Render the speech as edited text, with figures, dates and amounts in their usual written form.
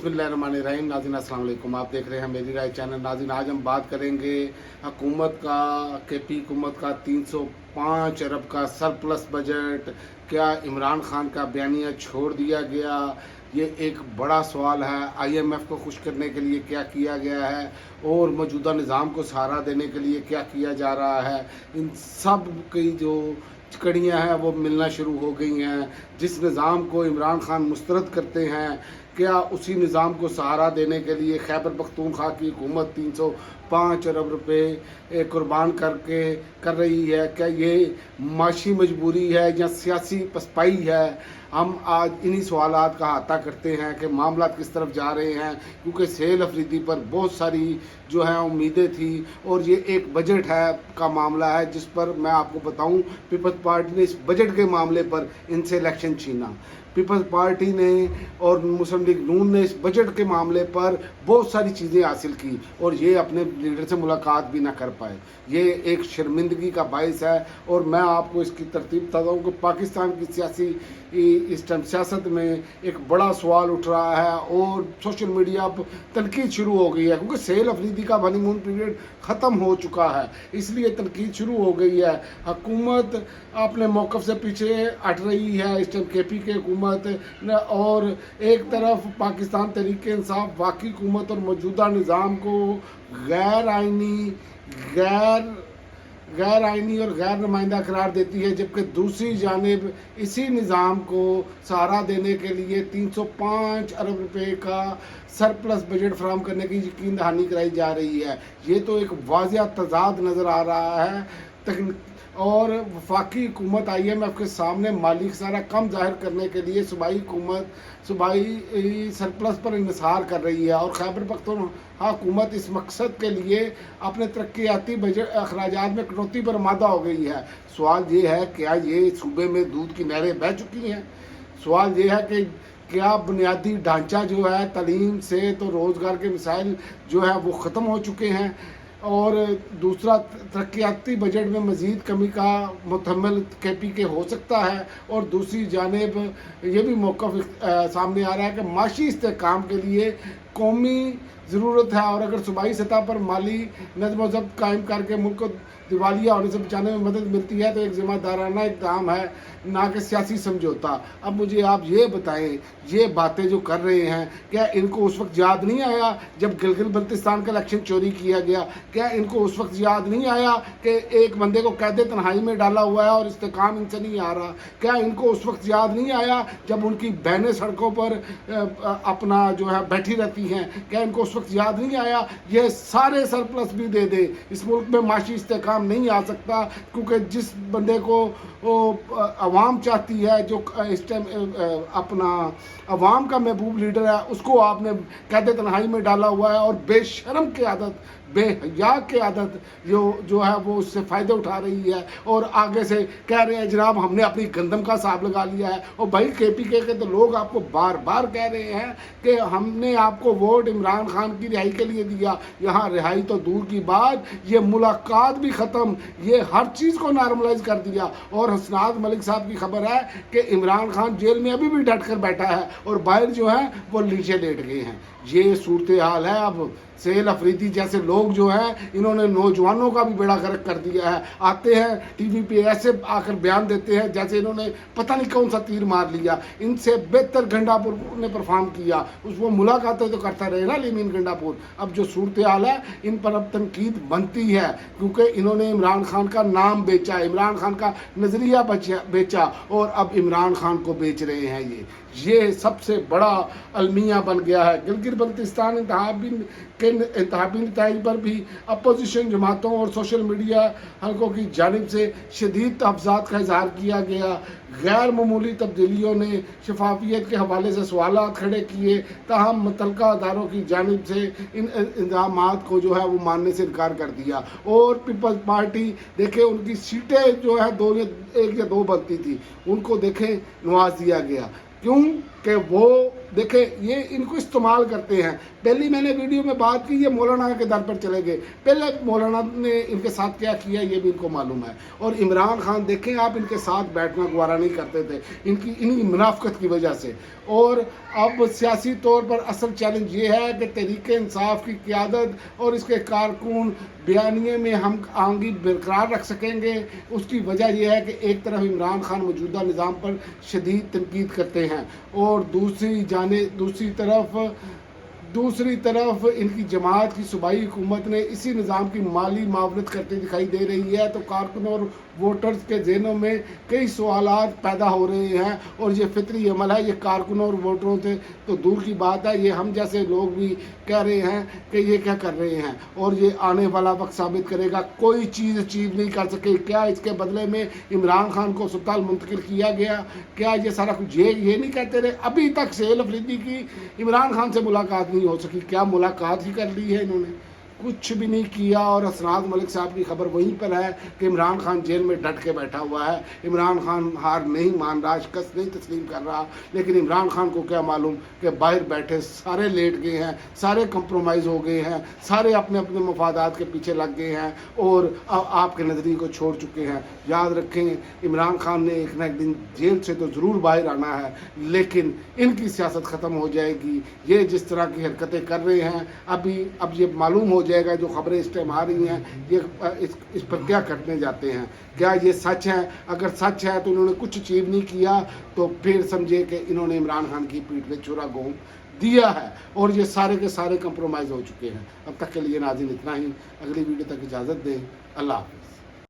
बिस्मिल्लाहिर्रहमानिर्रहीम। नाज़रीन अस्सलाम वालेकुम। आप देख रहे हैं मेरी राय चैनल। नाज़रीन आज हम बात करेंगे हुकूमत का, केपी हुकूमत का 305 अरब का सरप्लस बजट। क्या इमरान खान का बयानिया छोड़ दिया गया? ये एक बड़ा सवाल है। IMF को खुश करने के लिए क्या किया गया है और मौजूदा निज़ाम को सहारा देने के लिए क्या किया जा रहा है, इन सब की जो कड़ियाँ हैं वो मिलना शुरू हो गई हैं। जिस निज़ाम को इमरान खान मुस्तरद करते हैं, क्या उसी निज़ाम को सहारा देने के लिए खैबर पख्तूनख्वा की हुकूमत 305 अरब रुपये कुर्बान करके कर रही है? क्या ये माशी मजबूरी है या सियासी पसपाई है? हम आज इन्हीं सवालात का अहाता करते हैं कि मामला किस तरफ जा रहे हैं, क्योंकि सेल अफरीदी पर बहुत सारी जो है उम्मीदें थी और ये एक बजट है का मामला है जिस पर मैं आपको बताऊं, पीपल्स पार्टी ने इस बजट के मामले पर इनसे इलेक्शन छीना। पीपल्स पार्टी ने और मुस्लिम लीग नून ने इस बजट के मामले पर बहुत सारी चीज़ें हासिल की और ये अपने लीडर से मुलाकात भी ना कर पाए। ये एक शर्मिंदगी का बायस है और मैं आपको इसकी तरतीब बताता हूँ कि पाकिस्तान की इस टाइम सियासत में एक बड़ा सवाल उठ रहा है और सोशल मीडिया पर तनकीद शुरू हो गई है, क्योंकि सेल अफरीदी का हनीमून पीरियड ख़त्म हो चुका है, इसलिए तनकीद शुरू हो गई है। हुकूमत अपने मौक़िफ़ से पीछे हट रही है इस टाइम केपी की हुकूमत, और एक तरफ पाकिस्तान तहरीक इंसाफ बाकी हुकूमत और मौजूदा निज़ाम को गैर आइनी और गैर नुमाइंदा करार देती है, जबकि दूसरी जानिब इसी निज़ाम को सहारा देने के लिए 305 अरब रुपए का सरप्लस बजट फराहम करने की यकीन दहानी कराई जा रही है। ये तो एक वाज़िया तज़ाद नज़र आ रहा है और वफाकी हुकूमत IMF के सामने माली खसारा कम जाहिर करने के लिए सूबाई सरप्लस पर इन्हिसार कर रही है और खैबर पख्तूनख्वा हुकूमत इस मकसद के लिए अपने तरक्याती बजट अखराजात में कटौती पर आमादा हो गई है। सवाल ये है, क्या ये सूबे में दूध की नहरें बह चुकी हैं? सवाल ये है कि क्या बुनियादी ढांचा जो है तालीम से तो रोज़गार के मिसाइल जो है वो ख़त्म हो चुके हैं? और दूसरा, तरक्याती बजट में मज़ीद कमी का मुतहम्मिल केपी के हो सकता है और दूसरी जानिब ये भी मौक़िफ़ सामने आ रहा है कि माशी इस्तेहकाम के लिए कौमी ज़रूरत है और अगर सूबाई सतह पर माली नज़्म व ज़ब्त कायम करके मुल्क को दिवालिया होने से बचाने में मदद मिलती है तो एक ज़िम्मेदाराना इक़दाम है, ना कि सियासी समझौता। अब मुझे आप ये बताएं, ये बातें जो कर रहे हैं, क्या इनको उस वक्त याद नहीं आया जब गिलगित बल्तिस्तान का इलेक्शन चोरी किया गया? क्या इनको उस वक्त याद नहीं आया कि एक बंदे को कैद तन्हाई में डाला हुआ है और इस्तेकाम इनसे नहीं आ रहा? क्या इनको उस वक्त याद नहीं आया जब उनकी बहनें सड़कों पर अपना जो है बैठी रहती हैं? क्या इनको उस वक्त याद नहीं आया? ये सारे सरप्लस भी दे दे, इस मुल्क में माशी इस्तेकाम नहीं आ सकता, क्योंकि जिस बंदे को अवाम चाहती है, जो इस टाइम अपना अवाम का महबूब लीडर है, उसको आपने कैद तन्हाई में डाला हुआ है और बेशर्म की आदत, बेहया की आदत जो है वो उससे फ़ायदे उठा रही है और आगे से कह रहे हैं जनाब हमने अपनी गंदम का हिसाब लगा लिया है। और भाई KPK के तो लोग आपको बार बार कह रहे हैं कि हमने आपको वोट इमरान खान की रिहाई के लिए दिया। यहाँ रिहाई तो दूर की बात, ये मुलाकात भी ख़त्म, ये हर चीज़ को नॉर्मलाइज कर दिया। और हसनात मलिक साहब की खबर है कि इमरान खान जेल में अभी भी डट कर बैठा है और बाहर जो है वो नीचे लेट गए हैं। ये सूरत हाल है। अब सेल अफरीदी जैसे लोग जो हैं, इन्होंने नौजवानों का भी बेड़ा गर्क कर दिया है। आते हैं TV पे ऐसे आकर बयान देते हैं जैसे इन्होंने पता नहीं कौन सा तीर मार लिया। इनसे बेहतर गंडापुर ने परफॉर्म किया, वो मुलाकातें तो करता रहे ना लेमिन गंडापुर। अब जो सूरत हाल है, इन पर अब तनकीद बनती है, क्योंकि इन्होंने इमरान खान का नाम बेचा, इमरान खान का नज़रिया बेचा और अब इमरान खान को बेच रहे हैं। ये सबसे बड़ा अलमिया बन गया है। गिलगित बल्तिस्तान इंतखाबी नताइज पर भी अपोजिशन जमातों और सोशल मीडिया हलकों की जानिब से शदीद तहफ़्ज़ात का इज़हार किया गया। गैर मामूली तब्दीलियों ने शफाफियत के हवाले से सवालात खड़े किए, ताहम मुतल्लिका अदारों की जानिब से इन इंतज़ामात को जो है वो मानने से इनकार कर दिया। और पीपल्स पार्टी देखें, उनकी सीटें जो है 1 या 2 बनती थी, उनको देखें नवाज दिया गया। क्यों? کہ وہ دیکھیں یہ ان کو استعمال کرتے ہیں. پہلی میں نے ویڈیو میں بات کی، یہ مولانا کے در پر چلے گئے. پہلے مولانا نے ان کے ساتھ کیا کیا یہ بھی ان کو معلوم ہے. اور عمران خان دیکھیں آپ ان کے ساتھ بیٹھنا گوارا نہیں کرتے تھے انہی منافقت کی وجہ سے. اور اب سیاسی طور پر اصل چیلنج یہ ہے کہ تحریک انصاف کی قیادت اور اس کے کارکن بیانیے میں ہم آہنگی برقرار رکھ سکیں گے. اس کی وجہ یہ ہے کہ ایک طرف عمران خان موجودہ نظام پر شدید تنقید کرتے ہیں اور دوسری طرف ان کی جماعت کی صوبائی حکومت نے اسی نظام کی مالی معاونت کرتے دکھائی دے رہی ہے. تو کارکنوں اور ووٹرز کے ذہنوں میں کئی سوالات پیدا ہو رہے ہیں اور یہ فطری عمل ہے. یہ کارکنوں اور ووٹروں سے تو دور کی بات ہے، یہ ہم جیسے لوگ بھی کہہ رہے ہیں کہ یہ کیا کر رہے ہیں اور یہ آنے والا وقت ثابت کرے گا. کوئی چیز اچیو نہیں کر سکے. کیا اس کے بدلے میں عمران خان کو اسپتال منتقل کیا گیا؟ کیا یہ سارا کچھ یہ نہیں کہتے رہے؟ ابھی تک سہیل افریدی کی عمران خان سے ملاقات نہیں ہو سکی. کیا ملاقات ہی کر لی ہے انہوں نے؟ کچھ بھی نہیں کیا. اور اسرار ملک صاحب کی خبر وہیں پر ہے کہ عمران خان جیل میں ڈٹ کے بیٹھا ہوا ہے. عمران خان ہار نہیں مان رہا، شکست نہیں تسلیم کر رہا. لیکن عمران خان کو کیا معلوم کہ باہر بیٹھے سارے لیٹ گئے ہیں، سارے کمپرومائز ہو گئے ہیں، سارے اپنے اپنے مفادات کے پیچھے لگ گئے ہیں اور آپ کے نظریے کو چھوڑ چکے ہیں. یاد رکھیں عمران خان نے ایک نہ ایک دن جیل سے تو ضرور باہر آنا ہے، لیکن ان کی سیاست ختم ہو جائے گی. یہ جس طرح کی حرکتیں کر رہے ہیں اب یہ معلوم ہو جائے گا جو خبریں اس ٹائم آ رہی ہیں یہ اس پر کیا کرنے جاتے ہیں. کیا یہ سچ ہے؟ اگر سچ ہے تو انہوں نے کچھ اچیو نہیں کیا تو پھر سمجھے کہ انہوں نے عمران خان کی پیٹھ پہ چھرا گھونپ دیا ہے اور یہ سارے کے سارے کمپرومائز ہو چکے ہیں. اب تک کے لیے ناظرین اتنا ہی. اگلی ویڈیو تک اجازت دیں. اللہ حافظ.